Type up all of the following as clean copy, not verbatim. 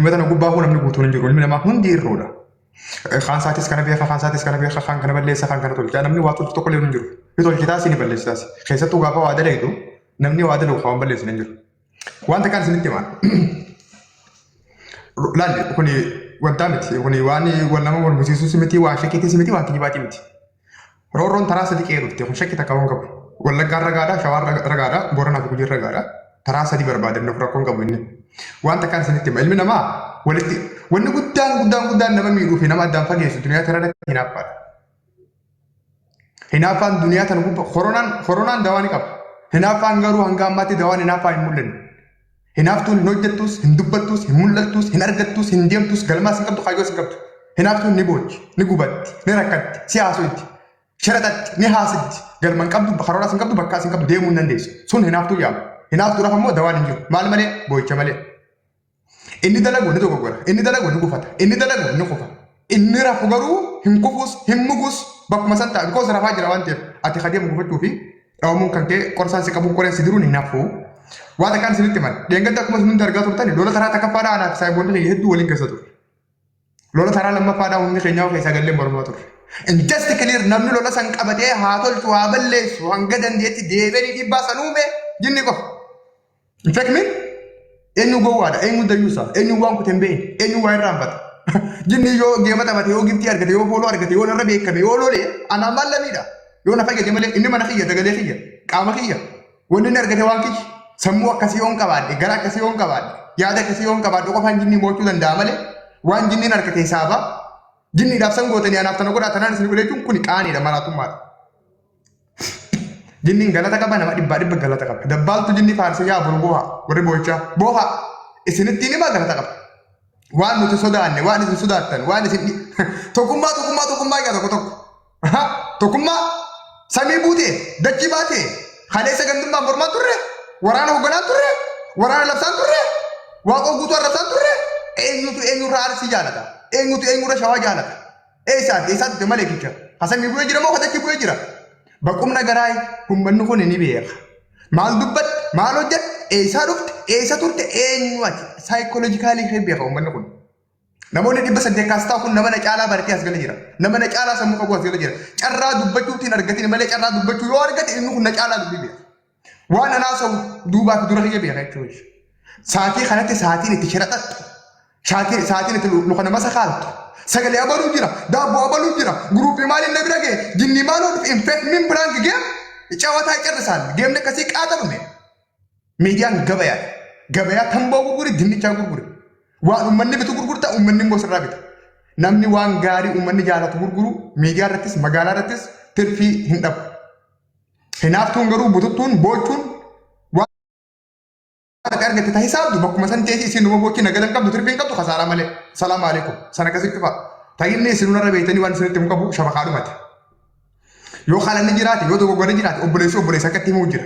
ilmi tana gubbaa kun namni guutuun hin jiru ilmi namaa hundi irroodha. Kaan saatis kana beeka kaan saatis kana beeka kaan kana balleessa kaan kana tolcha namni waa tolchu tokko illee hin jiru. Yoo tolchitaas ni balleessitaas. Keessattuu gaafa waa dalagu namni waa dalagu waan balleessu hin jiru. Wanta kan isinitti himaa. Laalli kuni wanta miti kuni waan wal nama wal musiisuu miti waan shakkiitis miti waan kijibaati miti. Roorroon taraa sadii qe'ee dhufte kun shakkii takka waan qabu. Wallaggaan ragaadhaa shawaan ragaadhaa booranaa fi gujii ragaadhaa taraa sadii barbaadan rakkoon qabu inni. Wanta kan isinitti himaa ilmi namaa walitti wanni guddaan nama miidhuu fi nama addaan fageessu duniyaa tana irratti hinaaffaadha. Hinaaffaan duniyaa tana gubbaa koronaan dawaa ni qaba. Hinaaffaan garuu hanga ammaatti dawaan hinaaffaa hin mul'anne. Hinaaftuun hin hojjettus, hin dubbattus, hin mul'attus, hin argattus, hin deemtus, galmaas hin qabdu, kaayoos hin qabdu. Hinaaftuun ni boochi, ni gubatti, ni rakkatti, si haasofti, sharaxatti, ni haasofti. Galma hin qabdu, karooraas hin qabdu, bakkaas hin qabdu, deemuu hin dandeessu. Sun hinaaftuu yaama. Hinaaftuudhaaf ammoo dawaan hin jiru. Maal malee? Boo'icha malee. Inni dalagu ni dogoggora, inni dalagu ni gufata, inni dalagu ni kufa. Inni rafu garuu hin kufus, hin mugus, bakkuma san ta'a. Bikoos rafaa jira waan ta'eef ati kadeemu gufachuu fi dhawamuun kan kee qorsaan si qabuun qoreen si diruun hin hafu. Waan kan isinitti himan deengatti akkuma isin hundi argaa turtani lola taraa takkaffaadhaa anaaf saayiboonni hedduu waliin keessa ture. Lola taraa lammaffaadhaa hundi keenyaa keessaa gallee mormaa ture. Injasti kiliir namni lola san qabatee haa tolchu haa balleessu hanga dandeetti deebiin dhiibbaa sanuume jinni qofa. Hin fekmin eenyu gowwaadha eenyu dayyuusaa eenyu waan kuteen beeyin eenyu waa irraanfata. Jinni yoo geema taphate yoo giftii argate yoo fooloo argate yoo narra beekame yoo lolee anaan maal lamiidha yoo na fayyade malee inni mana kiyya dagalee kiyya qaama kiyya wanni inni argate waan kiyya. Sammuu akkasii yoon qabaadhe, gara akkasii yoon qabaadhe, yaada akkasii yoon qabaadhe qofaan jinni mo'achuu danda'a malee waan jinniin harkate hisaaba jinniidhaaf san gootanii anaaf tana godhaa tanaan isin godheechuun kun qaaniidha maraatummaadha. Jinniin galata qaba nama dhibba galata qaba. Dabbaaltu jinni faarsee yaa buru booha warri boo'ichaa booha isinittiin himaa galata qaba. Waan nuti sodaanne waan isin sodaattan waan isin tokkummaa yaa tokko. Tokkummaa samii buutee dachii baatee haleessa gandummaa mormaa turre. Waraana hogganaa turre, waraana labsaan turre, waaqoo guutuu arrabsaan turre, eenyurraa arsii jaalata, eenyurra shawaa jaalata. Eessaatti malee kicha. Hasamii bu'ee jira moo hadachi bu'ee jira? Baqqumna garaay uummanni kun ni beeka. Maal dubbatte, maal hojjette, eessaa dhufte, eessa turte, eenyu ati? Saayikooloojikaalii kan beeka uummanni kun. Namoonni 800 kaastaa kun nama na caalaa baratee as gala jira. Nama na caalaa sammuu qabu as gala jira. Carraa dubbachuutiin argatiin malee carraa dubbachuu yoo argate inni kun na caalaa dubbii beeka. Waan anaa sau duubaa fi dura kiyya beeka jechuudha. Saatii kanatti saatiin itti shiraxattu. Saatiin itti luka nama sakaaltu. Sagalee abaluu jira, daabboo abaluu jira, guruupii maaliin na bira ga'e, jinnii maaloo infeekmiin biraan geem cawataa carrisaan geemni akkasii qaatalume. Miidiyaan gabayaadha. Gabayaa tamboo gurguri, dinnichaa gurguri. Waan uummanni bitu gurgurta, uummanni immoo sirraa bita. Namni waan gaarii uummanni jaalatu gurguru miidiyaa irrattis magaalaa irrattis tirfii hin dhabu. Hinaaftuun garuu bututtuun boochuun waan argate ta'ee hisaabdu bakkuma san teessii isin dhuma boochii nagadan qabdu tirfiin qabdu kasaaraa malee salaamu alaikum sana akkasitti fa'a. Taa'inni isin irra beektanii waan isinitti himu qabu shabakaadhumati. Yoo haalanni jiraate yoo dogoggorri jiraate obboleessa akkatti himuu jira.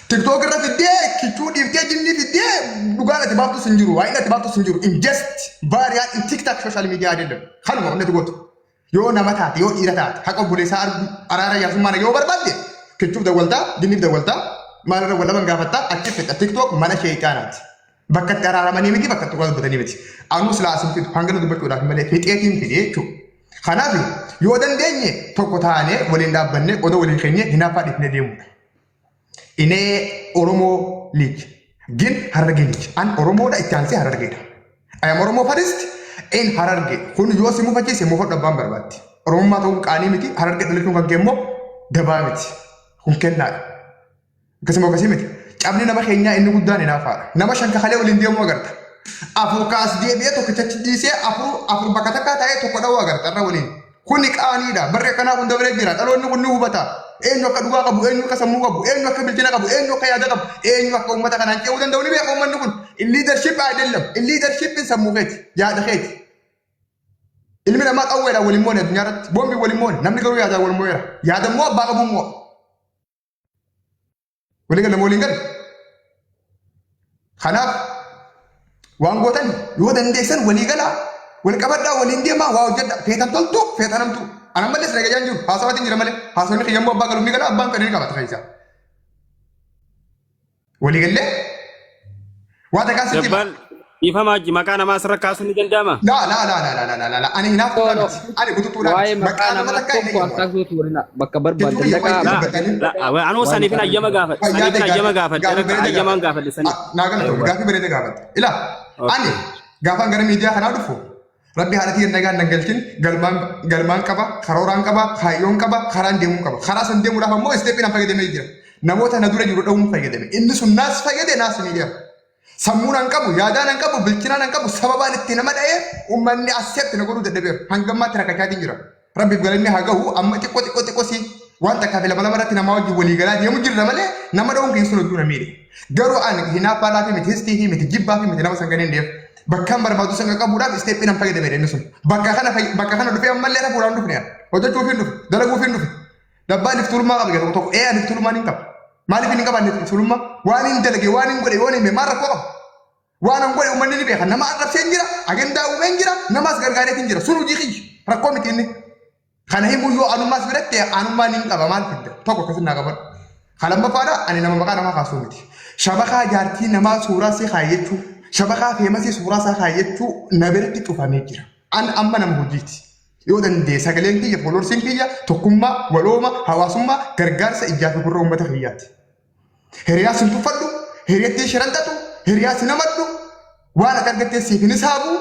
TikTok irra fiddee kichuu dhiiftee jinnii fiddee dhugaan ati baaftus hin jiru waa'in ati baaftus hin jiru ingest baariyaa in TikTok social media adeemu kanuma onneti gootu. Yoo nama taate yoo dhiira taate haqa obboleessaa araara yaasummaan yoo barbaadde kichuuf dawwaltaa jinniif dawwaltaa maalirra walaban gaafattaa achi fedha TikTok mana sheeyxaanaati. Bakka itti araaramanii miti bakka itti dubbatanii miti. Anuu silaasin fidu hangana dubbachuudhaaf malee fixeetiin fidee jechuudha. Kanaaf yoo dandeenye tokko taanee waliin dhaabbannee qoda waliin keenye hinaaffaa dhiifnee deemudha. Inee Oromoo League gin Harargee League an Oromoodha itti aansee Harargeedha. Ayam Oromoo faristi in Harargee kun yoo si mufachiise mufa dhabbaan barbaatti. Oromummaa ta'uun qaanii miti Harargee dhalachuun kan kee immoo dabaa miti. Kun kennaadha. Akkasii miti. Cabni nama keenyaa inni guddaan hinaaffaadha. Nama shanka kalee waliin deemuu agarta. Afur kaas deebi'ee tokkichachi dhiisee afur bakka takkaa taa'ee tokko dha'uu agarta irra waliin. Kuni qaaniidha. Barree akkanaa kun dabalee jira. Dhaloonni kun ni hubata. Eenyu akka dhugaa qabu, eenyu akka sammuu qabu, eenyu akka bilchina qabu, eenyu akka yaada qabu, eenyu akka uummata kanaan ce'uu danda'u ni beeka uummanni kun. Leadership ayyaadallam. Leadership sammuu keeti. Yaada keeti. Ilmi namaa qawweedhaan waliin moone addunyaa irratti. Boombi waliin moone. Namni garuu yaadaan waliin moo'eera. Yaada immoo abbaa qabuun moo'a. Walii gala waliin galu. Kanaaf waan gootan yoo dandeessan walii galaa wal qabadhaa waliin deemaa waa hojjedha feetan toltu feetan hamtu anan mallees nagayaan jiru haasawaatiin jira malee haasawni xiyyammoo abbaa galuun ni gala abbaan fedhanii qabata fe'isaa walii gallee waa takaa sitti يفهم مكان ما سرك كاسوني جندما لا أنا هنا أنا قلت تقول واي مكان مكان ما ما تكاين كوكو أتاكو تورنا بكبر Kecuali بدل yang دكا لا أنا وساني فينا أيام قافت ساني فينا أيام قافت أيام قافت ساني nagal to gafi berita gafat ila ani gafan gara media kana dufu rabbi halati naga nangaltin galman kaba kharoran kaba khayon kaba kharan demu kaba kharasan demu dafa mo step ina fagade media namota na dura juro dawum fagade inni sunnas fagade nas media sammunan kabu yadanan kabu bilkinanan kabu sababan ittinama daye ummanni accept na goru debe hangamma taraka kadin jira rabbi galanni hagahu amma ti kosi wanta kafila bala marati na mawaji wali galadi yamu jirra male nama dawun kin sunu duna mire garu an hina pala fi mit histi fi mit jibba fi mit nama sanganen def bakkan barbadu sanga kabu da step ina fagade mere nusun bakka kana du fi amalle ta buran du fi ojo to fi du dala go fi du dabba ni tulma ga to e ani tulma ni kap mali fi ni kap ni tulma wani ndelege wani ngode woni me mara ko wani ngode umman ni be xana ma arab senjira agenda u menjira namas gargare tinjira sunu ji xij rakomiti ni xana himu yo anu mas birette anu mani kaba mal fidda to ko kasina ga bar xalam ba fada ani nama makana ma khasumiti shabaka jarti nama sura si khayetu shabaka femasi sura sa khayetu naberti tufame jira an amma nam hujiti yoo dandee sagaleen kiyya folorsiin kiyya tokkummaa walooma hawaasummaa gargaarsa ijaafi gurra uummata kiyyaati. Hiriyaa sin tuffadhu, hiriyattee shirantatu, hiriyaa sin amadhu, waan akka argattee siif hin saabu,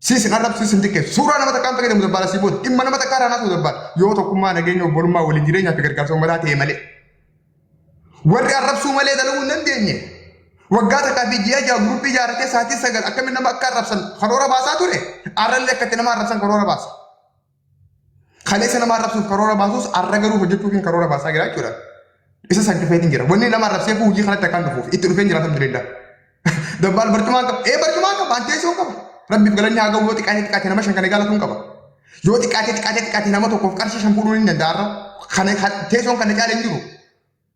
siisin arrabsu sin xiqqeessu. Suuraa nama takkaan fayyadamu dabbaala sii booda dhimma nama takkaa raanaatu dabbaala. Yoo tokkummaa nageenya obbolummaa waliin jireenyaa fi gargaarsa uummataa ta'e malee. Warri arrabsuu malee dalaguu hin dandeenye. Waggaa takkaa fi ji'a ja'a guruppii ijaarratee sa'aatii sagal akkamiin nama akka arrabsan karoora baasaa ture. Arrallee akkatti nama arrabsan karoora baasa. Kaleessa nama arrabsuuf karoora baasus arra garuu hojjechuufiin karoora baasaa jira jechuudha. Isa sakkifeetiin jira. Wanni nama arrabsee fi hojii kanatti akkaan dhufuuf itti dhufeen jiraatan bineelda. Dabbaal barcumaan qaba. Barcumaan qaba. Anteessoo qaba. Rabbiif galanni haa gahu yoo xiqqaatee nama shan kana gaalatuun qaba. Yoo xiqqaatee nama tokkoof qarshii shan fuudhuun hin danda'arra. Teessoon kana caalee hin jiru.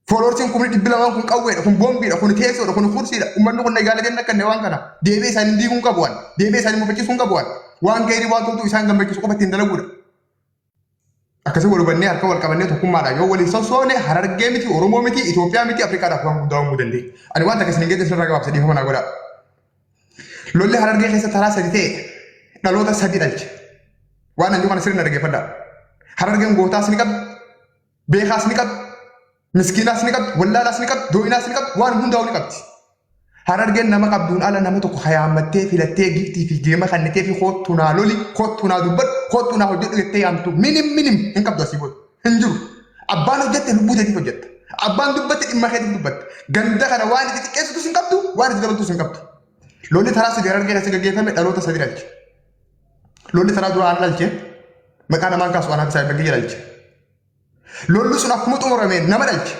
Foolorsiin kun dhibbi lamaan kun qawweedha, kun boombiidha, kun teessoodha, kun kursiidha. Uummanni kun nagaalee kenna kanneen waan kana. Deebee isaanii diiguun qabu waan. Deebee isaanii mufachiisuun qabu waan. Waan gaarii waan toltuu isaan gammachiisu qofa ittiin dalaguudha. Akkasii wal hubannee harka wal qabannee tokkummaadhaan yoo waliin sossoone Harargee miti, Oromoo miti, Itoophiyaa miti, Afrikaadhaaf waan guddaa uumuu dandeenya. Ani waan takka isin geesse sirraa gabaabsa dhiifama naa godhaa. Lolli Harargee keessa taraa sadi ta'e dhaloota sadi dhalche. Waan anjuu kana sirna dhaggeeffadhaa. Harargeen gootaas ni qabdi, beekaas ni qabdi, miskiinaas ni qabdi, wallaalaas ni qabdi, doo'inaas ni qabdi, waan hundaa'u ni qabdi. Harargeen nama qabduun ala nama tokko hayaammattee filattee giftii fi geema kannitee fi kootu naa loli, kootu naa dubbadhu, kootu naa hojjedhu jettee yaamtu minim hin qabdu asii booda hin jiru. Abbaan hojjette lubbuu teetiif hojjetta. Abbaan dubbatte dhimma keetiif dubbatta. Ganda kana waan itti xiqqeessitus hin qabdu, waan itti dabaltus hin qabdu. Lolli taraa sadi Harargee keessa gaggeeffame dhaloota sadi dhalche. Lolli taraa duraan dhalche maqaa namaan kaasu anaaf isaa baggee dhalche. Lolli sun akkuma xumurameen nama dhalche.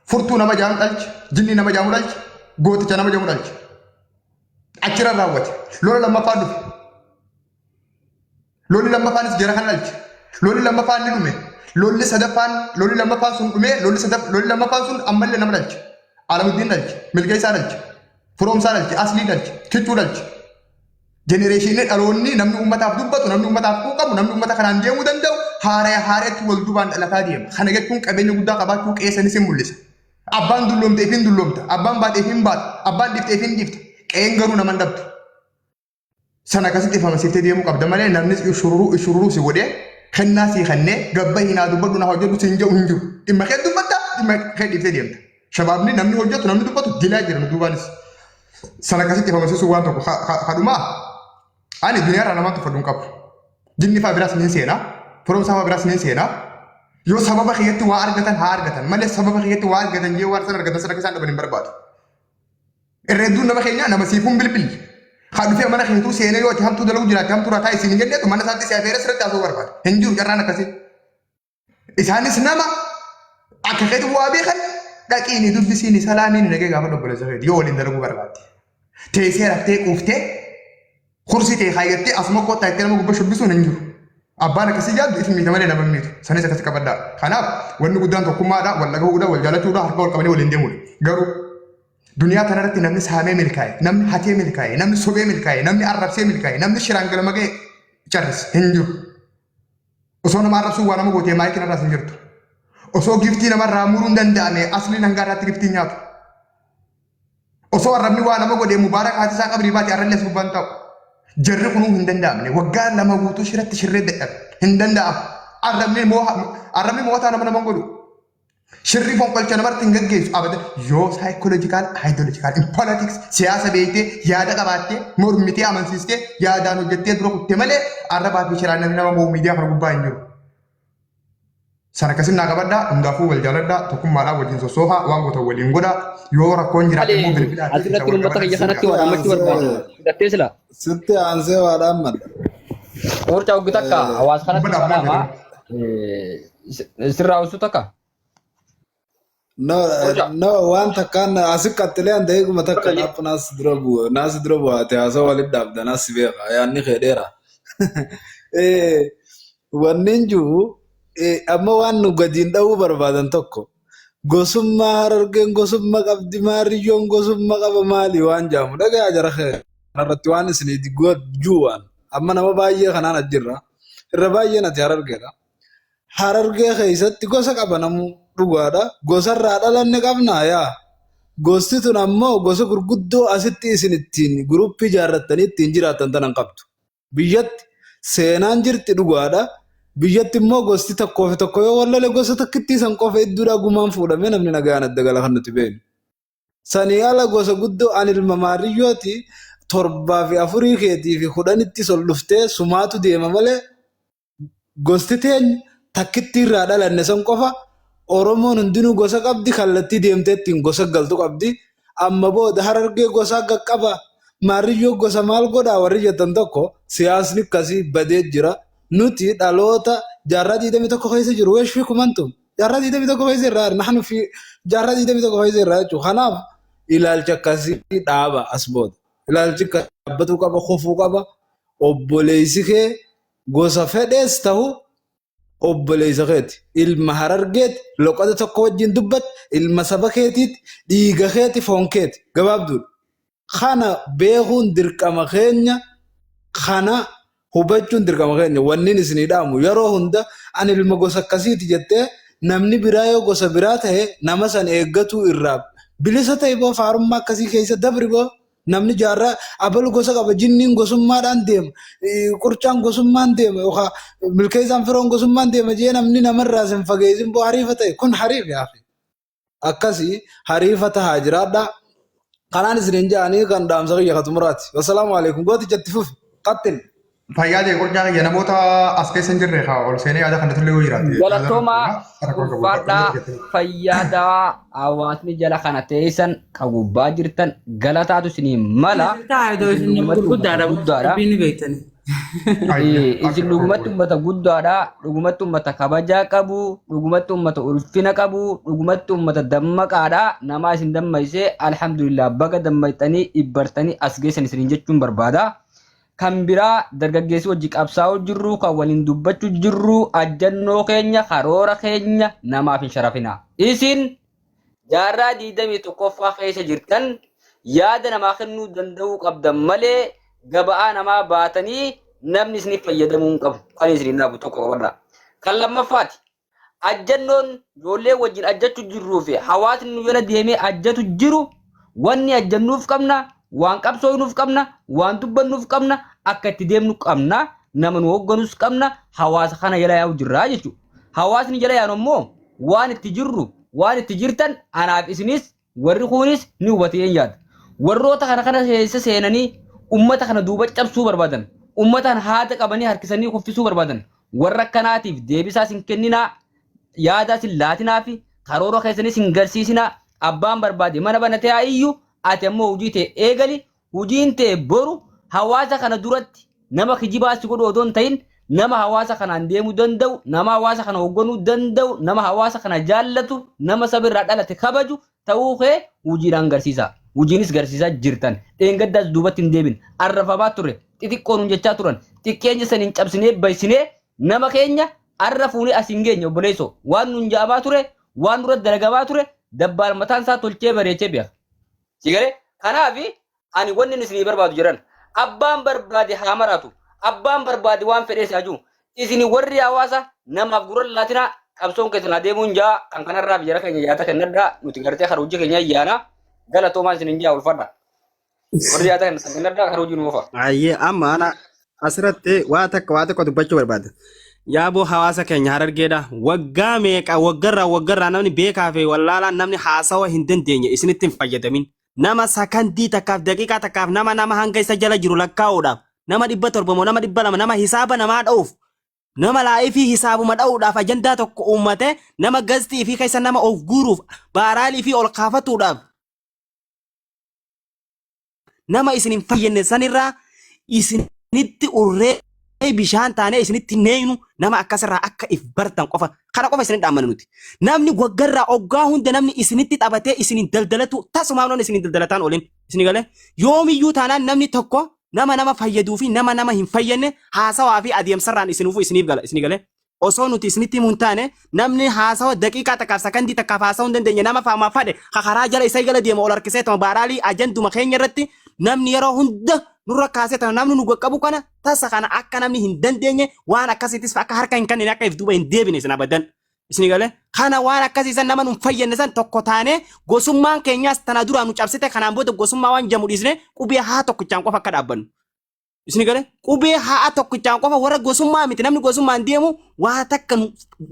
Furtuu nama jaamu dhalche, jinni nama jaamu dhalche. Gooticha nama jedhamu dhalche. Achirra raawwate. Lola lammaffaan dhufe. Lolli lammaffaanis jara kan dhalche. Lolli lammaffaan ni dhume. Lolli lammaffaan sun dhume. Lolli lammaffaan sun ammallee nama dhalche. Alamuddin dhalche. Milkeessaa dhalche. Firoomsaa dhalche. Aslii dhalche. Kichuu dhalche. Jenereeshinii dhaloonni namni uummataaf dubbatu, namni uummataaf quuqamu, namni uummata kanaan deemuu danda'u haareetti wal duubaan dhalataa deema. Kana jechuun qabeenya guddaa qabaachuu qeessanis hin mul'isa. Abbaan dulloomteef hin dulloomta, abbaan baateef hin baatu, abbaan difteef hin difta, qe'een garuu nama hin dhabdu. Sana akkasitti ifamasiiftee deemuu qabda malee namni ishururuu si godhee kennaa sii kennee gabba hinaa dubbadhu naa hojjedhu siin jedhu hin jiru. Dhimma kee dubbatta, dhimma kee dhiiftee deemta. Shabaabni namni hojjetu namni dubbatu dilaa jira nu duubaanis. Sana akkasitti ifamasiisuu waan tokko kadhumaa ani duniyaarraa namaan tuffadhu hin qabu. Jinni fa'aa biraas ni seenaa, firoomsaa fa'aa biraas ni seenaa. Yoo sababa keetti waa argatan haa argatan malee sababa keetti waa argatan jee waan sana argatan sana keessaan dhaban hin barbaadu. Irreedduun nama keenyaa nama siifuun bilbilli. Haa dhufee mana keetuu seenee yoo itti hamtuu dalagu jiraate hamtuu raataa isin hin jenneetu mana isaatti siyaa feeree sirriitti haasa'uu barbaada. Hin jiru carraan akkasii. Isaanis nama akka keetti waa beekan dhaqiini dubbisiini salaamiini nagee gaafa dhobboleessa keetti yoo waliin dalaguu barbaadde. Teessee raftee quuftee kursii ta'e kaayattee asuma kottaa itti nama gubbaa shubbisuun hin jiru. Abbaan akkasii jaaddu ifi miidha malee nama miidhu. Sanis akkasii qabaddaa. Kanaaf wanni guddaan tokkummaadha, wal dhagahuudha, wal jaalachuudha, harka wal qabanii waliin deemuudha. Garuu duniyaa kanarratti namni saamee milkaa'e, namni hatee milkaa'e, namni sobee milkaa'e, namni arrabsee milkaa'e, namni shiraan galma ga'e carris hin jiru. Osoo nama arrabsuu waa nama gootee maayikii narraas hin jirtu. Osoo giftii namarraa muruu hin danda'ame asliin hangaarraatti giftii nyaatu. osoo arrabni waa nama godhee mubaarakaati isaa qabrii baate arrallee subbaan ta'u jarri kunuu hin danda'amne waggaa lama guutuu shirratti shirree dadhabe hin danda'amu arrabni mootaa nama godhu shirri fonqolcha namarratti hin gaggeessu abada yoo saayikoloojikaal haayidoloojikaal in politiks siyaasa beektee yaada qabaattee mormitee amansiistee yaadaan hojjettee dura kuttee malee arrabaa fi shiraan namni nama moo miidiyaa kana gubbaa hin jiru. Sana kasin naa qabadhaa hundaafuu wal jaaladhaa tokkummaadhaan wajjin sosoofaa waan goota waliin godhaa yoo rakkoon jiraate immoo bilbilaa. Asirratti uummata kiyya kanatti waa dhammachuu barbaadu. Hidhattee sila. Sitti aansee waa dhaammadha. Oorcha hoggi takka hawaasa kanatti dhama. Sirraa usuu takka. No waan takkaan asi qattilee an ta'eeguma takka naaf naas dura bu'aate haasa walitti dhaabda naas beeka yaanni keedheera. Wannin jiru amma waan nu gadiin dha'uu barbaadan tokko gosummaa Harargeen gosummaa qabdi maariyyoon gosummaa qaba maali waan jaamu dhagayaa jara kanarratti waan isiniiti juuwaan amma nama baay'ee kanaan ajjirra irra baay'een ati Harargeedha. Harargee keessatti gosa qaba namu dhugaadha gosarraa dhalanne qabnaa yaa gosti tun ammoo gosa gurguddoo asitti isin ittiin guruppii ijaarrattanii ittiin jiraattan tanan qabdu biyyatti seenaan jirti dhugaadha. Biyyatti immoo gosti tokkoo fi tokko yoo wallalee gosa takkitti san qofa idduudhaa gumaan fuudhamee namni nagaan adda gala kan nuti beeknu. Sanii ala gosa guddoo ani ilma maariyyooti 7 fi 4 keetii fi 10tti sol dhuftee sumaatu deema malee gosti teenya takkitti irraa dhalanne san qofa Oromoon hundinuu gosa qabdi kallattii deemtee ittiin gosa galtu qabdi. Amma booda Harargee gosa qaqqaba maariyyoo gosa maal godhaa warri jettan tokko siyaasni akkasii badee jira. Nuti dhaloota jaarraa 21 keessa jiru weeshii kumantum jaarraa 21 keessa irraa naxnu fi jaarraa 21 keessa irraa jechuudha. Kanaaf ilaalcha akkasii dhaaba as booda ilaalchi dhaabbatuu qaba kufuu qaba obboleessi kee gosa fedhees ta'u obboleessa keeti ilma Harargeeti loqota tokko wajjin dubbat ilma saba keetiiti dhiiga keeti foon keeti gabaabduudha. Kana beekuun dirqama keenya kana. Hubachuun dirqama keenya wannin isinii dhaamu yeroo hunda ani ilma gosa akkasiiti jettee namni biraa yoo gosa biraa ta'e nama san eeggatu irraa bilisa ta'e boo faarummaa akkasii keessa dabri boo namni jaarraa abalu gosa qaba jinniin gosummaadhaan deema qurcaan gosummaan deema yookaan milkeessaan firoon gosummaan deema jee namni namarraa sin fageessin boo hariifa ta'e kun hariif yaafi akkasii hariifa tahaa jiraadha kanaan isiniin ja'anii kan dhaamsa kiyya katumuraati wassalaamu alaikum gooti jatti fufi qattin. Fayyaa ta'e qurcaa kiyya namoota as keessa hin jirre haa ol seenee yaada kanatti illee yoo jiraate. Galatoomaa ulfaadhaa fayyaadaa hawaasni jala kana teessan kan gubbaa jirtan galataatu isinii mala. Isin dhugumatti uummata guddaadha. Dhugumatti uummata kabajaa qabu. Dhugumatti uummata ulfina qabu. Dhugumatti uummata dammaqaadha. Nama isin dammaysee alhamdulillah baga dammayxanii ibbartanii as geessan isiniin jechuun barbaada. Kan biraa dargaggeessi wajji qabsaa'uu jirru kan waliin dubbachuu jirru ajjannoo keenya karoora keenya namaaf hin sharafina. Isin jaarraa 21ffaa keessa jirtan yaada namaa kennuu danda'uu qabdan malee gaba'aa namaa baatanii namni isin fayyadamuu hin qabu. Kan isin dhaabu tokko qabadha. Kan lammaffaati. Ajjannoon ijoollee wajjin ajjachuu jirruu fi hawaasni nu jala deemee ajjatu jiru wanni ajjannuuf qabna. Waan qabsoonuuf qabna, waan dubbannuuf qabna, akka itti deemnu qabna, nama nu hoogganus qabna, hawaasa kana jala yaa'u jirra jechuudha. Hawaasni jala yaa'u immoo waan itti jirru, waan itti jirtan anaaf isinis warri kunis ni hubatee yaada. Warroota kana keessa seenanii ummata kana duuba cabsuu barbaadan, ummataan haata qabanii harkisanii kuffisuu barbaadan. Warra akkanaatiif deebisaas hin kenninaa, yaadaas hin laatinaa fi karoora keessanis hin garsiisinaa. Abbaan barbaade mana banatee haa iyyuu ati ammoo hojii ta'e eegali hojiin ta'e boru hawaasa kana duratti nama kijibaas godhu odoo hin ta'in nama hawaasa kanaan deemuu danda'u nama hawaasa kana hoogganuu danda'u nama hawaasa kana jaallatu nama sabirraa dhalate kabaju ta'uu kee hojiidhaan garsiisa. Hojiinis garsiisaa jirtan dheengaddaas duubatti hin deebin arrafamaa ture xixiqqoon jechaa turan xiqqeenya saniin cabsinee baysinee nama keenya arra fuunee asiin geenya obboleessoo waan nuun ja'amaa ture waan dura dalagamaa ture dabbaal mataan isaa tolchee bareechee beeka. Sigare kanaafi ani wanni isinii barbaadu jiran abbaan barbaade haa maratu abbaan barbaade waan fedhees haa jiru isin warri hawaasa namaaf gurra laatinaa qabsoon keessan adeemuun jaa kan kanarraa biyya keenya yaata kennadhaa nuti gartee karaa hojii keenya ayyaana galatoomaa isin hin jaa ulfadha. Warri yaada kan saganarraa karoo jiru mofa. Ayyee amma ana asirratti waa tokko dubbachuu barbaada. Yaaboo hawaasa keenya Harargeedha. Waggaa meeqa waggarraa namni beekaa fi wallaalaa namni haasawa hin dandeenye isinitti hin fayyadamin. Nama sakandii takkaaf daqiiqaa takkaaf nama hanga isa jala jiru lakkaa'uudhaaf nama 700 nama 200 nama hisaaba namaa dha'uuf nama laa'ii fi hisaabuma dha'uudhaaf ajandaa tokko uummate nama gastii fi keessa nama of guuruuf baaraalii fi ol kaafatuudhaaf nama isin hin fayyadne sanirraa isinitti urree bishaan taanee isinitti neeynu nama akkasirraa akka if bartan qofa kana qofa isinitti dhaamana nuti namni waggarraa oggaa hunda namni isinitti taphatee isinin daldalatu tasumaan loon isinin daldalataan olin isini galee yoomiyyuu taanaan namni tokko nama fayyaduu fi nama hin fayyadne haasawaa fi adeemsarraan isinuufuu isiniif gala isini galee osoo nuti isinitti mun taane namni haasawa daqiiqaa takkaaf sakandii takkaaf haasawuu hin dandeenye nama faamaa fadhe karaa jala isa gala deema ol harkisee tama baaraalii ajanduma keenya irratti namni yeroo hunda nurra kaasee tana namni nu qaqqabu kana tasa kana akka namni hin dandeenye waan akkasiitis akka harka hin kanneen akka if duuba hin deebine isin abadan isini galee kana waan akkasiisan nama nu fayyadne san tokko taane gosummaan keenyaas tana duraa nu cabsite kanaan booda gosummaa waan jamu dhiisne qubee haa tokkichaan qofa akka dhaabbannu isini galee qubee haa tokkichaan qofa warra gosummaa miti namni gosummaan deemu waa takka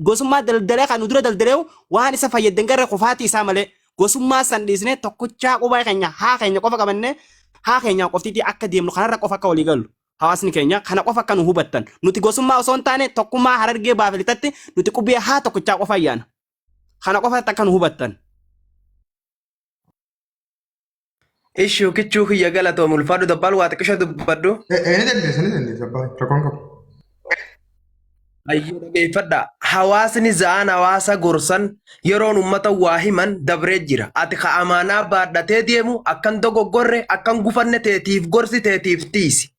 gosummaa daldalee kan nu dura daldaleewu waan isa fayyadden garee qofaati isaa malee gosummaa san dhiisne tokkichaa qubee keenya haa keenya qofa qabanne haa keenya qoftiitii akka deemnu kanarra qofa akka walii gallu hawaasni keenya kana qofa akka nu hubattan nuti gosummaa osoo hin taane tokkummaa Harargee baafilitatti nuti qubee haa tokkichaa qofa ayyaana kana qofa akka nu hubattan. Ishuu kichuu kiyya galatoom ulfaadhu dabbal waa xiqqisha dubbadhu. Ni dandeessa abbaa rakkoon qabu. Ayyuu dhageeffadha. Hawaasni za'aan hawaasa gorsan yeroon uummata waa himan dabree jira. Ati ka amaanaa baadhatee deemu akkan dogoggorre akkan gufanne teetiif gorsi teetiif tiisi.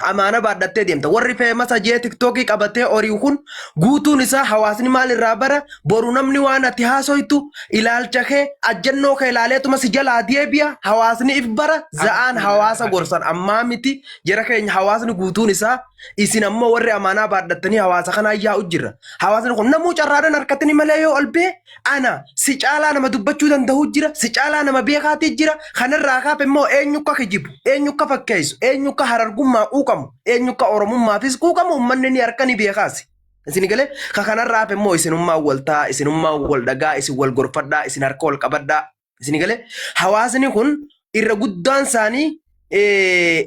Amaana baadhattee deemta. Warri feemasa jee tiktookii qabatee horii kun guutuun isaa hawaasni maal irraa bara boru namni waan ati haasoytu ilaalcha kee ajjannoo kee ilaaleetuma si jalaa deebi'a hawaasni if bara za'aan hawaasa gorsan ammaa miti jara keenya hawaasni guutuun isaa isin ammoo warri amaanaa baadhattanii hawaasa kanaa yaa'u jirra. Hawaasni kun namuu carraadhaan harkatanii malee yoo ol bee ana si caalaa nama dubbachuu danda'u jira si caalaa nama beekaatii jira kanarraa kaaf immoo eenyu akka kijibu eenyu akka fakkeessu eenyu akka harargummaa quuqamu eenyu akka oromummaafis quuqamu uummanni ni harkanii beekaasi. Isin galee ka kanarraa immoo isinummaa wal ta'a isinummaa wal dhagaa isin wal gorfadhaa isin harka wal qabadhaa isin galee hawaasni kun irra guddaan isaanii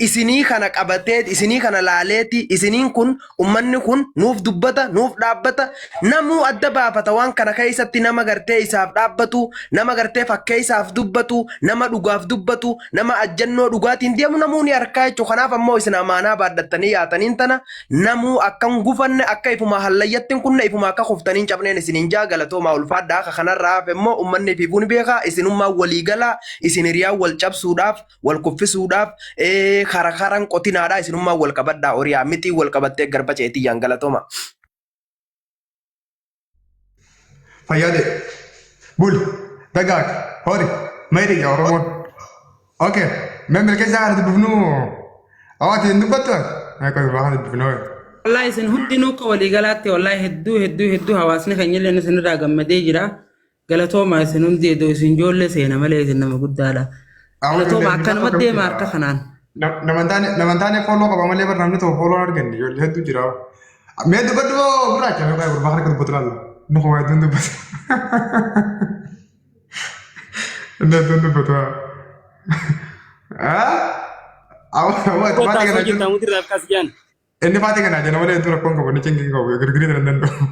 isinii kana qabatee isinii kana laaleeti isiniin kun ummanni kun nuuf dubbata nuuf dhaabbata namuu adda baafata waan kana keessatti nama gartee isaaf dhaabbatu nama gartee fakkee isaaf dubbatu nama dhugaaf dubbatu nama ajjannoo dhugaatiin deemu namuu ni harkaa jechuudha. Kanaaf ammoo isin amaanaa baadhattanii yaataniin tana namuu akkan gufanne akka ifuma hallayyattiin kunne ifuma akka kuftaniin cabneen isiniin jaa galatoomaa ulfaadhaa akka kanarraa immoo ummanni fiifuun beekaa isinummaa waliigalaa isin hiriyaa wal cabsuudhaaf wal kuffisuudhaaf karan qotinaadha isinummaa wal qabadhaa horiyaa miti wal qabattee garba ceetii yaan galatooma. Fayyade bul dagaag hori mayri yaa Oromoon. Okay member keessaa kana dubbifnu awwaati hin dubbattu akka waan dubbifnu. Wallahi isin hundinuu akka waliigalaatti wallahi hedduu hawaasni keenya illee isinirraa gammadee jira. Galatooma isin hundi iddoo isin ijoollee seena malee isin nama guddaadha. Galatooma akkanumatti deema harka kanaan. Namantaane fooloo qaba malee barra namni tokko fooloo arganne ijoollee hedduu jira. Mee dubbadhu gurraacha mee baay'ee gurbaa kana akka dubbatu laalla. Inni kuma hedduun dubbata. Inni hedduun dubbatu. Inni faati kana jala malee hedduu rakkoon qabu inni cingin qabu girgirii dhala danda'u.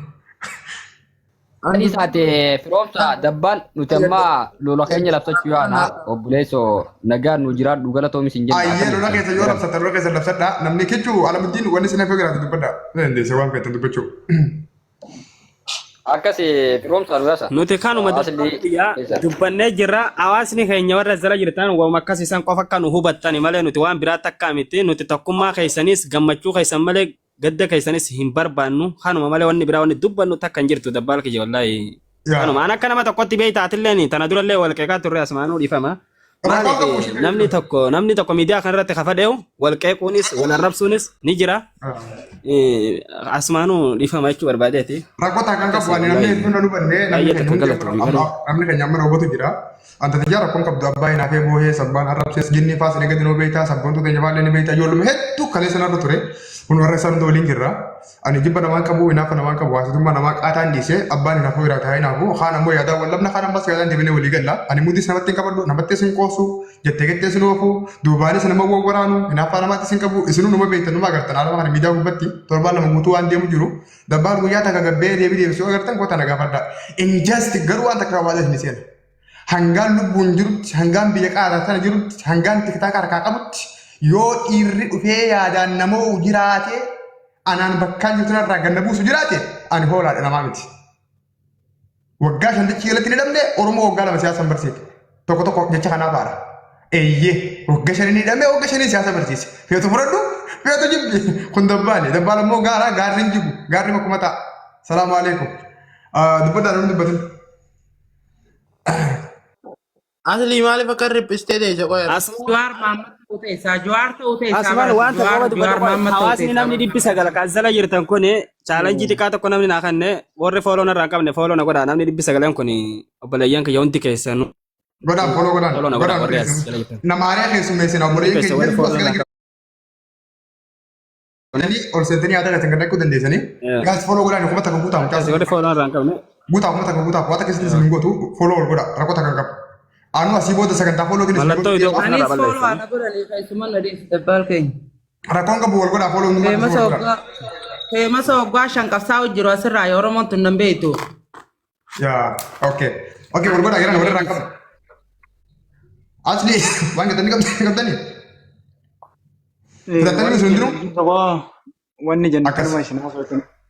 Ani saate firoomsa dabbaan nuti amma lola keenya labsachuu yaana obboleesso nagaan nu jiraadhu galatoomi sin jenna. Ayyee lola keessa yoo labsata lola keessa labsadha namni kichuu alamuddin wanni sin hafee giraati dubbadha. Dandeesse waan feetan dubbachuu. Akkas firoomsa nu yaasa. Nuti kanuma dubbannee jirra hawaasni keenya warra jala jirtan waan akkas isaan qofa akka nu hubattan malee nuti waan biraatti akka miti nuti tokkummaa keessanis gammachuu keessan malee gadda keessanis hin barbaannu kanuma malee wanni biraa wanni dubbannu takka hin jirtu dabbal kiyya wallahi kanuma an akka nama tokkotti beeytaatillee tana durallee wal qeeqaa turre asmaanuu dhiifama maaliif namni tokko miidiyaa kanarratti kafadheewu wal qeequunis wal arrabsuunis ni jira asmaanuu dhiifama jechuu barbaadeeti. Rakkoo takkaan qabu waan namni hedduun nu hubannee namni keenya amma roobootu jira. Anta tijara kun kabdu abbaay naafee boohee sabbaan arrabsees jinni faas ni gadi noo beektaa sabboontu teenya baallee ni beektaa ijoolluma hedduu kalee sanarra ture kun warra isaan waliin jirra ani jibba namaan qabu inaafa namaan qabu waasitummaa namaa qaataan dhiisee abbaan inaafuu biraa taa'ee naafu kaan ammoo yaadaa wallabna kaan ammas yaadaan deebinee walii galla ani mudis namatti hin qabadhu namatti isin qoosu jettee gettee isin oofu duubaanis nama waraanu inaafaa namaatti isin qabu isinuu numa beektan numa agartan haala kana miidiyaa gubbatti torbaan lama guutuu waan deemu jiru dabbaan guyyaa takka gabbee deebisuu agartan goota nagaa farda injasti garuu waan takka hawaasa isin seena. Hangaan lubbuun jirutti, hangaan biyya qaaraa sana jirutti, hangaan tiktaaka harkaa qabutti yoo dhiirri dhufee yaadaan namoo jiraate anaan bakkaan jirtu irraa ganna buusu jiraate ani hoolaadha namaa miti. Waggaa shantichi jalatti ni dhabne Oromoo waggaa lama siyaasa barsiise. Tokko jecha kanaaf haadha. Eeyyee waggaa shanii ni dhabne waggaa shanii siyaasa barsiise. Feetu fudhadhu feetu jibbi kun dabbaale dabbaala immoo gaarri hin jibu gaarri makkuma ta'a. Salaamu alaikum. Dubbadhaan namni dubbatin. Asli maaliif akka riphistee teesse qoya? Jawaar Mahammad ta'uu teessaa, Jawaar ta'uu teessaa. Asumaan waan tokko Jawaar Mahammad ta'uu hawaasni teessaa. namni 900 kan jala jirtan kun chaalenjii xiqqaa tokko namni naa kanne warri fooloo narraa hin qabne fooloo na godha namni 900 kun obboleeyyan kiyya hundi keessan Godaan foloo godaan. fooloo na godha warri as jala jirtan. Nama haaraa keessummeessina obboleeyyan Keessa warri keenya fooloo na ol seentanii yaada gatiin kan dhaquu dandeessanii gaas foloo godhaan kuma takka guutaa mucaa warri fooloo narraa hin qabne guutaa kuma takka guutaa wata keessatti isin gootu foloo ol godha rakkoo takka qabu. Anu asii booda sagantaa foloo gini Mallattoo iddoo kana Anis balleessan. fooloo haala godhanii keessumaa na deemsi dabbaal keenya. rakkoon qabu wal godhaa foloo Feemasa waggaa shan qabsaa jiru asirraa yoo Oromoon tun nan beektu. yaa okay wal godhaa jiran walirraa qabu. Asli waan qabdanii fudhatanii sun jiru wanni jennu Akkas.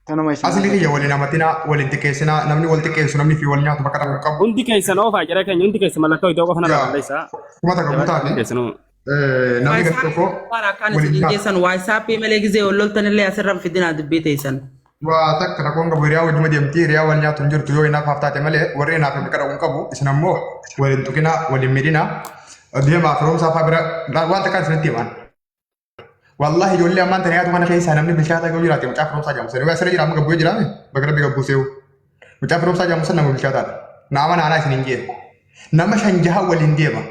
tanuma isin asli kiyya waliin amatinaa waliin xiqqeessinaa namni wal xiqqeessu namni fi wal nyaatu bakka takka qabu Hundi keessan oofaa jira keenya hundi keessan mallattoo iddoo qofa narraa balleessaa. kuma takka guutaa fi namni gadi tokko Akkaan waliin isin nyaatu. geessan waayisaappii malee gizee wal loltan illee asirraan fidinaa dubbii teessan. Waa takka rakkoon qabu hiriyaa wajjuma deemti hiriyaa wal nyaatu hin jirtu yoo inaaf haftaate malee warri inaaf hin qabu qabu isin ammoo waliin tuqinaa waliin midhinaa deemaa firoomsaa fa'aa bira waan takkaan isinitti himan. Wallahi ijoollee ammaan tana yaadu kana keessaa namni bilchaataa yoo jiraate mucaa firoomsaa jaamusan yoo asirra jiraama gabbuu jiraame bakka rabbi gabbuu seewu mucaa firoomsaa jaamusan nama bilchaataadha nama naanaa isin hin jeeru nama shan jaha waliin deema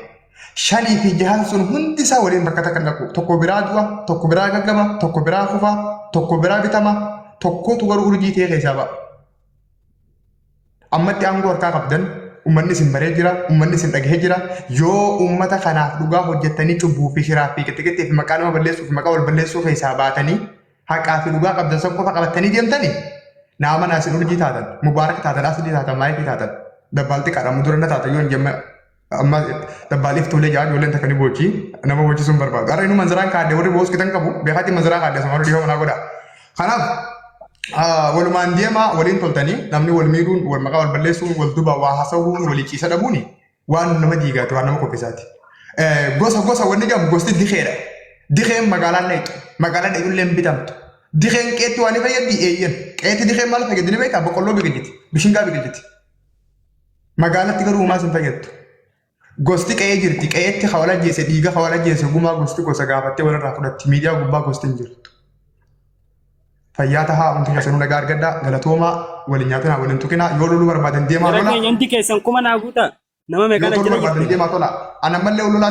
shanii fi jaha sun hundi isaa waliin bakka takka dhaqu tokko biraa du'a tokko biraa gaggaba tokko biraa kufa tokko biraa bitama tokkotu garuu urjii ta'e keessaa ba'a. Ammatti aangoo harkaa qabdan ummanni isin baree jira ummanni isin dhagahee jira yoo ummata kanaaf dhugaa hojjettanii cubbuu fi shiraa fi qixxiqixxii fi maqaa nama balleessuu fi maqaa wal balleessuu keessaa baatanii haqaa fi dhugaa qabdan san qofa qabattanii deemtanii nama naasin urjii taatan mubaarak taatan asli taatan maayikii taatan dabbaalti qaadhamu dura na taatan yoo hin jemme amma dabbaaliif tolee jaa ijoolleen takka ni boojii nama boojisuun barbaadu. Har'a inni manzaraan kaadde warri boos kitan qabu beekatti manzaraa kaadde sama dhiyoo manaa godha. Kanaaf walumaan deemaa waliin toltanii namni wal miidhuun wal maqaa wal balleessuun wal duba waa haasawuun walii ciisa dhabuuni waan nama diigaati waan nama qophisaati. Gosa wanni jedhamu gosti dikeedha. Dikeen magaalaan dheetu magaalaan dheetullee hin bitamtu. Dikeen qeetti waan fayyaddi eeyyan qeetti dikeen maal fayyaddi ni beekaa boqqolloo biqiljiti bishingaa biqiljiti. Magaalatti garuu uumaas hin fayyaddu. Gosti qe'ee jirti qe'eetti hawala jeesse dhiiga hawala jeesse gumaa gosti gosa gaafattee walirraa fudhatti miidiyaa gubbaa gosti hin jirtu. Fayyaa tahaa wanti keessanuu nagaa argaddaa galatoomaa waliin nyaatinaa waliin tuqinaa yoo loluu barbaadan deemaa Jara lola. keenya hundi keessan kuma naa guutaa nama Yoo meeqana loluu jala barbaadan jirti. deemaa tola. Ana mallee lolaa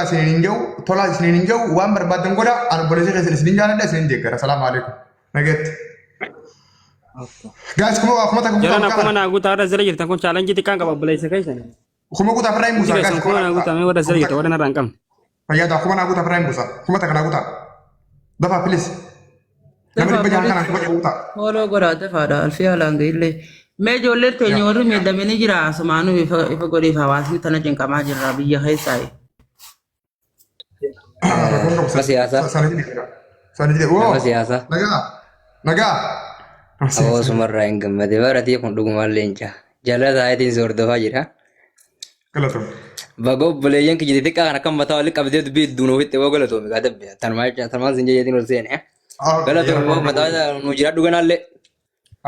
isiniin hin jiru tolaa isiniin hin jiru waan barbaadan godha ana boleessi keessan isiniin jaaladha isiniin deeggara. Salaamu alaikum. Nageetti. Gaas kuma waa kuma takka Jara na guutaa kuma naa guutaa warra jala jirtan kun chaalenjii xiqqaan qaba obboleessa keessan. kuma guutaa firraa hin Hundi buusaa keessan kuma naa guutaa mee warra jala jirtan warra narraa hin qabne. Fayyaa ta'a kuma naa guutaa firraa hin buusaa kuma takka naa guutaa. Dafaa filis. Namni dhibba jahan kanaan kuma guutaa. Fooloo godhaa dafaadha alfii haalaan ga'illee. Mee ijoollee teenya warri miidhamanii jira asumaanuu ifa godheef hawaasni tana cinqamaa jirra biyya keessaa. Nama siyaasaa. Nama siyaasaa. Nagaa. Aboo sumarraa hin gammade baratii kun dhugumaan leenca. Jala taayitiin si hordofaa jira. Galatoom. Baga obboleeyyan kiyya xixiqqaa kan akka mataa walitti qabdee dubbii hedduun ofitti yoo galatoomi gaa dabbe. Tanumaan sin jeetiin ol seene. Galatoomi mataa nu jira dhuganaallee.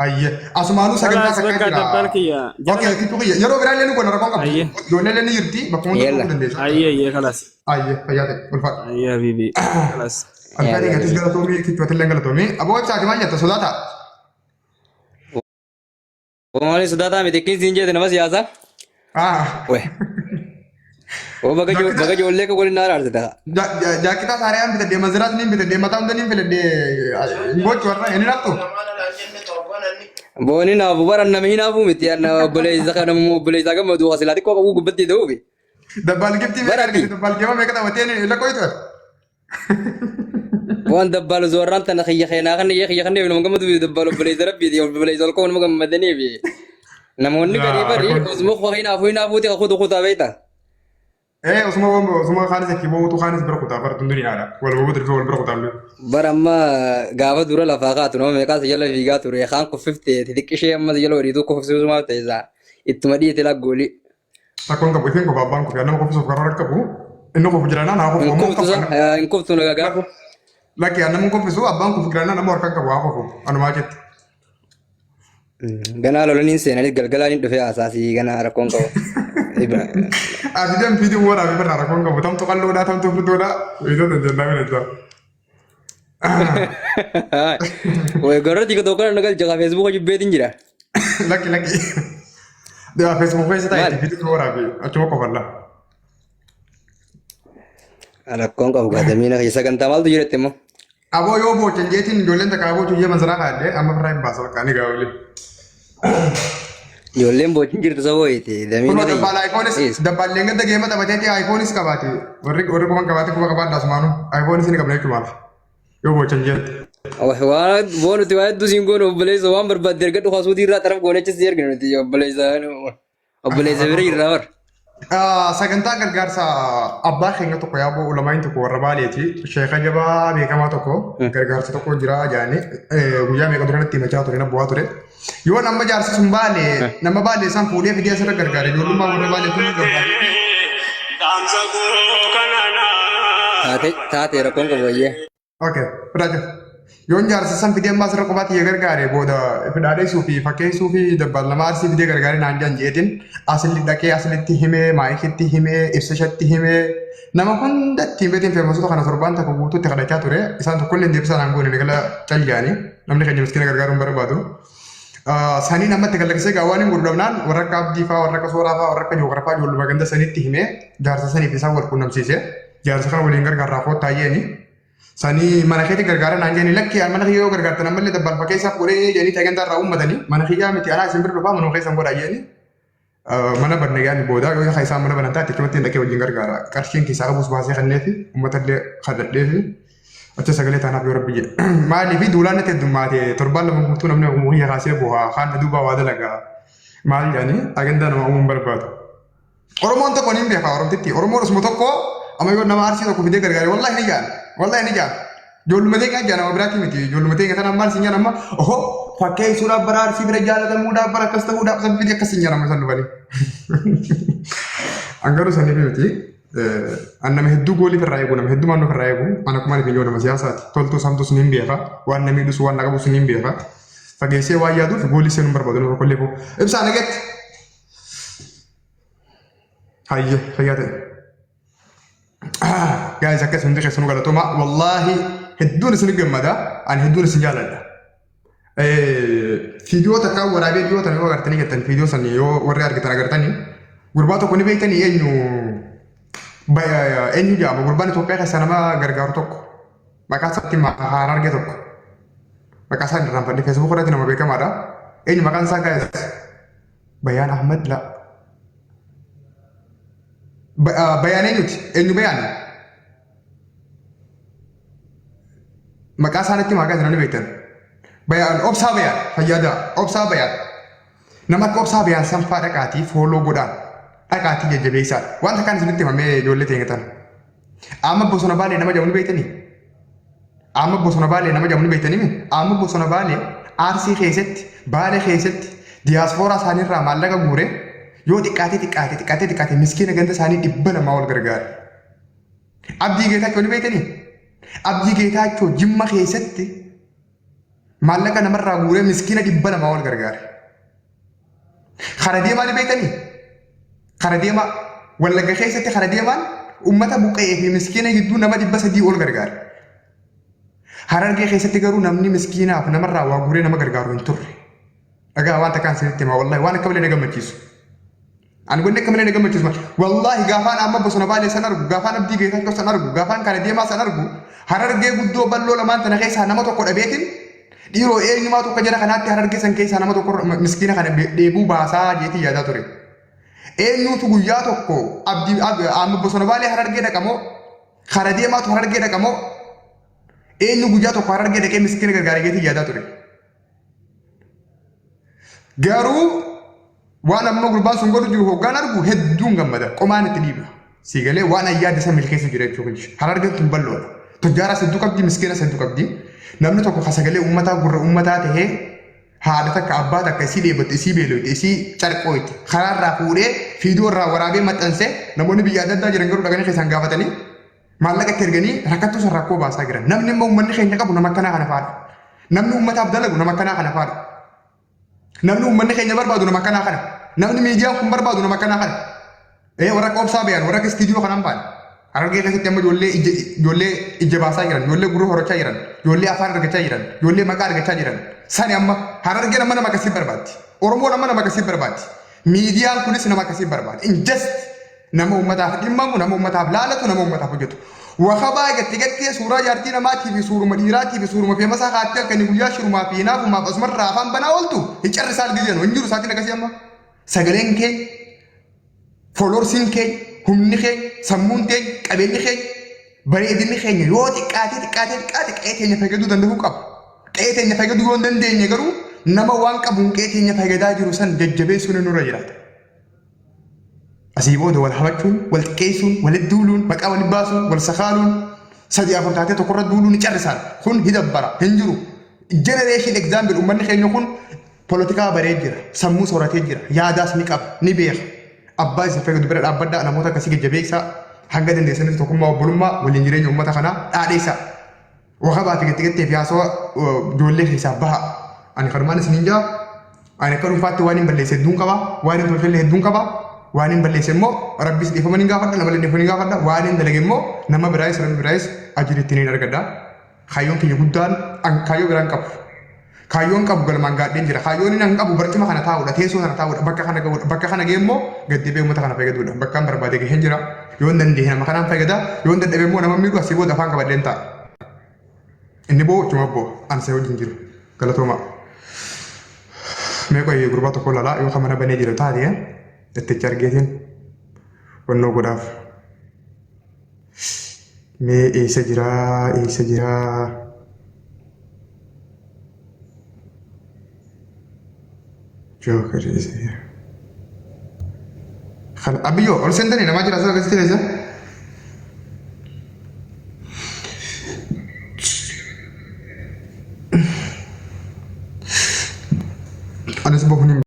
Ayye. Asumaanuu sagantaa Kalaas bakka dabbal sakkaa kiyya. jira. Okay, kitu kiyya. Yeroo biraa illee nu godha rakkoon qabu. Ayye. Ijoollee illee ni jirti. Bakka hundi Yalla. dhufuu dandeessu. Ayyee kalaas. Ayye. Fayyaa ta'e. Ulfaadha. Ayyee habiibi. Kalaas. Alfaadhi gatis galatoomii kichootti illee galatoomii. Aboo ibsaati maal jetta sodaata? Maali sodaataa miti kin siin jeete nama siyaasaa. Weh. Oh baga ijoollee kan waliin naara arsita. Jaakita saariyaan bitadhee maziraas ni bitadhee mataa hunda ni filadhee gochi warra inni naftu. Booni naafu bara nama hinaafu miti anna obboleessa kana obboleessa gammadu asilaati koo qabu gubbatti ta'uufi. Dabbal giftii meeqa dabbal geema meeqa taphatee ni lakkoo itu. Waan dabbal zoorraan tana xiyya xeenaa kan xiyya kan nama gammadu dabbal obboleessa rabbiiti obboleessa olkoo nama gammadanii fi namoonni gadi bari osmoo koo hinaafu ta'e kutu kutaa beekta. Usuma kaanis akkii tu kaanis bira kutaa bara tunduri yaada wal bobo tirfee wal bira kutaa illee. Bara amma gaafa dura lafaa kaatu nama meeqaas jala fiigaa ture kaan kuffifte xixiqqishee amma jala waliituu kuffisuusumaaf ta'e isaa ittuma dhiyeete laggooli. Takkoon qabu ifeen qofa abbaan kufi nama qoffisuuf karaa rakkabu inni qofu jiraanaa naa qofu ammoo qofa. Hin kuftu nagaa gaafu. Lakki nama qoffisu abbaan kufi jiraanaa nama harkaan qabu haa qofu anumaa jetti. Ganaa lolaniin seenanii galgalaan hin dhufee haasaasii ganaa rakkoon qabu. Abidjan fiidii waan abi barraa rakkoon qabu tamtu qalloodhaa tamtu furdoodhaa weessota jennaa mina jira. Wayii garra tika tokko kan nagal jaga feesbuuka jibbeetiin jira. Lakki. Dewa feesbuuka keessa taa'ee fiidii waraabe achuma qofalla. Rakkoon qabu gaazamiina sagantaa maaltu jiretti immoo. Aboo yoo boochan jeetiin ijoolleen takka aboo tuyyee masaraa kaadhee amma firraa hin baasa bakka ni gaa'ulee. Ijoolleen boocin jirtu saboo yeete. Kunoo dabbal aayikoonis dabballeen gadda geema taphateeti aayikoonis qabaate warri kuman qabaate kuba qabaadha asumaanu aayikoonis ni qabna jechumaaf yoo boochan jeetti. Waan boonuti waan hedduu siin goonu obboleessa waan barbaadde erga dhufa suutii irraa xaraf goonechis si argina nuti obboleessa bira irraa war. Sagantaa gargaarsa abbaa keenya tokko yaaboo ulamaan tokko warra baaleeti sheeka jabaa beekamaa tokko gargaarsa tokko jira jaani guyyaa meeqa duranatti himachaa ture bu'aa ture yoo nama jaarsi sun baale nama baale isaan fuudhee fidee asirra gargaare ijoollummaa warra baale kun gargaare. Taate rakkoon qabu wayyee. Okay, fudhate. Yoon jaarsi san fidee ammaa asirra qofaatti yoo gargaare booda fidhaadheessuu fi fakkeessuu fi dabbal nama arsii fidee gargaare naan jaan jeetiin asili dhaqee asilitti himee maayikitti himee ibsashatti himee nama hundatti himeetiin feermasoota kana torbaan takka guutuutti kadhachaa ture isaan tokkollee deebisaa naan goone gala caljaanii namni keenya miskiina gargaaruun barbaadu. Sanii namatti galaksee gaawwan hin gurguramnaan warra akka abdii fa'aa warra akka sooraa fa'aa warra akka joogara fa'aa ijoolluma ganda sanitti himee jaarsa saniif isaan wal quunnamsiise jaarsa kana waliin gargaarraa foottaa yeeni. Sanii mana keetti gargaara naan jenni lakki mana kiyyaa yoo gargaartan ammallee dabbal fakkeessaa fuudhee jenii sagantaa irraa uummatanii mana kiyyaa miti alaa isin bira dhufaa manuma keessan godhaa jenni mana barne yaani boodaa yoo isaa mana banantaa itti kimatiin dhaqee wajjin gargaara qarshiin keessaa qabus baasee kannee fi uummatallee kadhadhee fi achi sagalee taanaaf yoo rabbi jedhe maalii fi duulaan itti heddummaate torbaan lama guutuu namni umurii kaasee bu'aa kaan duubaa waa dalagaa maal jedhanii agandaa nama uumuun barbaadu. Oromoon tokko ni beekaa Oromtitti Oromoon osuma tokko amma yoo nama arsii tokko fidee gargaare wallahi ni jaan. Wallahi ni jaan. Ijoollummaa teenya jaan nama biraatti miti. Ijoollummaa teenya tanaan maal siin jedhama. Oho fakkeessuudhaaf bara arsii bira jaalatamuudhaaf bara akkas ta'uudhaaf san fidee akkas siin jedhama san dhufanii. Angaruu sanii miti. Nama hedduu gooliif irraa eegu nama hedduu maannoo irraa eegu ana kuma ni finyoo nama siyaasaati. Toltuu samtus ni beeka waan namni dhusu waan naqabus ni beeka. Fageessee waan yaaduuf goolii seenuu barbaadu nama kollee koo. Ibsaa nageetti. Hayyee fayyaa ta'e. Guys, akkas hundi keessanuu galatoomaa wallaahi hedduun isin gammada ani hedduun isin jaaladha. Fiidiyoo takka waraabee dhiyoo tan yoo agartanii jettan fiidiyoo san yoo warri argitan agartanii gurbaa tokko ni beektanii eenyu jedhama gurbaan Itoophiyaa keessa nama gargaaru tokko maqaa isaatti haan arge tokko maqaa isaa irraan fadhi feesbuuk irratti nama beekamaadha eenyu maqaan isaa guys Bayaan Ahmad la Bayaan eenyuti eenyu Bayaan maqaa isaanitti maqaa isaanii beektan Bayaan obsaa Bayaan fayyadaa obsaa Bayaan nama akka obsaa Bayaan sanfaa dhaqaatii fooloo godhaan dhaqaatii jajjabeessaa wanta kaan isinitti himamee ijoollee teenyatan amma bosona baalee nama jedhamu ni beektanii amma bosona baalee nama jedhamu ni beektanii amma bosona baalee Arsii keessatti baalee keessatti diyaaspooraa isaaniirraa maallaqa guuree yoo xiqqaatee miskiina ganda isaanii 200 ol gargaare. Abdii Geetaachoo ni beektanii? Abdii Geetaachoo Jimma keessatti maallaqa namarraa guuree miskiina 200 ol gargaare. Kara deemaa ni beektanii? Kara deemaa Wallagga keessatti kara deemaan uummata buqqa'ee fi miskiina gidduu nama 300 ol gargaare. Harargee keessatti garuu namni miskiinaaf namarraa waa guuree nama gargaaru hin turre. Dhagaa waan takkaan isinitti himaa wallahi waan akka malee na gammachiisu. Ani wanni akka malee na gammachiisu maal. Wallaahi gaafaan amma bosona baalee san argu gaafaan abdii geessaa san argu gaafaan kana deemaa san argu harargee guddoo balloo lamaan tana keessaa nama tokko dhabeetin dhiiroo eenyumaa tokko jira kanaatti harargee san keessaa nama tokko miskiina kana dheebuu baasaa jeetii yaadaa ture. Eenyuutu guyyaa tokko abdii amma bosona baalee harargee dhaqamoo kara deemaatu harargee dhaqamoo eenyu guyyaa tokko harargee dhaqee miskiina gargaaree jeetii yaadaa ture. Garuu waan amma gurbaan sun godhu jiru hoggaan argu hedduun gammada qomaan itti dhiiba. Siigalee waan ayyaada isa milkeessa jira jechuudha. Harargeen tun balloodha. Tujjaara hedduu qabdi miskiina hedduu qabdi. Namni tokko kasagalee uummataa gurra uummataa tahee haadha takka abbaa takka isii dheebotte isii beelotte isii carqootti karaarraa fuudhee fiidoo irraa waraabee maxxansee namoonni biyya adda addaa jiran garuu dhaqanii keessaan gaafatanii maallaqa itti erganii rakkattuu san rakkoo baasaa jiran. Namni immoo uummanni keenya qabu nama akkanaa kana faadha. Namni uummataaf dalagu nama akkanaa kana faadha. Namni uummanni keenya barbaadu nama akkanaa kana. Namni miidiyaan kun barbaadu nama akkanaa kana. Warra qoobsaa bayan warra istiidiyoo kanaan baana. Harargee keessatti amma ijoollee ija baasaa jiran, ijoollee gurra horachaa jiran, ijoollee afaan argachaa jiran, ijoollee maqaa argachaa jiran. Sani amma harargee nama akkasii barbaaddi. Oromoo nama akkasii barbaaddi. Miidiyaan kunis nama akkasii barbaaddi. Injast nama uummataaf dhimmamu, nama uummataaf laalatu, nama uummataaf hojjetu. Wakabaa gattee suuraa jaartii namaatii fi suuruma dhiiraatii fi suuruma feemasaa kaatti halkanii guyyaa shirumaa fi hinaafumaaf asumarraa afaan banaa ooltu hin carrisaa argisiisan hin jiru isaatiin akkasii amma. Sagaleen kee, fooloorsiin kee, humni kee, sammuun kee, qabeenyi kee, bareedinni keenya yoo xiqqaatee qe'ee teenya fayyaduu danda'uu qaba. Qe'ee teenya fayyaduu yoo hin dandeenye garuu nama waan qabuun qe'ee teenya fayyadaa jiru san jajjabeessuun nurra jiraata. Asii booda wal habachuun, wal xiqqeessuun, walitti duuluun, maqaa walitti baasuun, wal sakaaluun, sadii afur taatee tokkorra duuluun ni carrisaan. Kun hidabbara hin jiru. Generation example uummanni keenya kun Politikaa baree jira, sammuu sooratee jira, yaadaas ni qaba, ni beeka. Abbaa isa fayyadu bira dhaabbadhaa namoota akkasii jajjabeessaa hanga dandeessaniif tokkummaa obbolummaa waliin jireenya uummata kanaa dhaadheessaa. Wakabaa fi gattee fi haasawaa ijoollee keessaa baha. Ani kanumaan isiniin jaa. Ani akka dhuunfaatti waan hin balleesse hedduun qaba, waan hin tolfelle hedduun qaba. Waan hin balleesse immoo rabbis dhiifama ni gaafadha, nama dhiifama ni gaafadha. Waan hin dalage immoo nama biraayis ajiri ittiin hin argadha. Kaayyoon kiyya guddaan kaayyoo biraan qabu. Kaayyoon qabu galmaan gaadheen jira. Kaayyoon inni qabu barcuma kana taa'udha, teessoo kana taa'udha, bakka kana ga'udha, bakka kana ga'e immoo gaddibee uummata kana fayyaduudha. Bakkaan barbaade gaheen jira. Yoo hin dandeenye nama kanaan fayyada, yoo hin dadhabe immoo nama miidhu asii booda afaan qabadheen ta'a. Inni boo cuma boo ansee wajjin jiru. Galatooma. Mee qoyyee gurbaa tokko lalaa yoo kan mana banee jiru taate itti argeetiin wannoo godhaaf. Mee eessa jiraa eessa jiraa. Joker is here. Abiyyo, ol sentanii namaa jira asirra keessatti keessa. Anis bohuun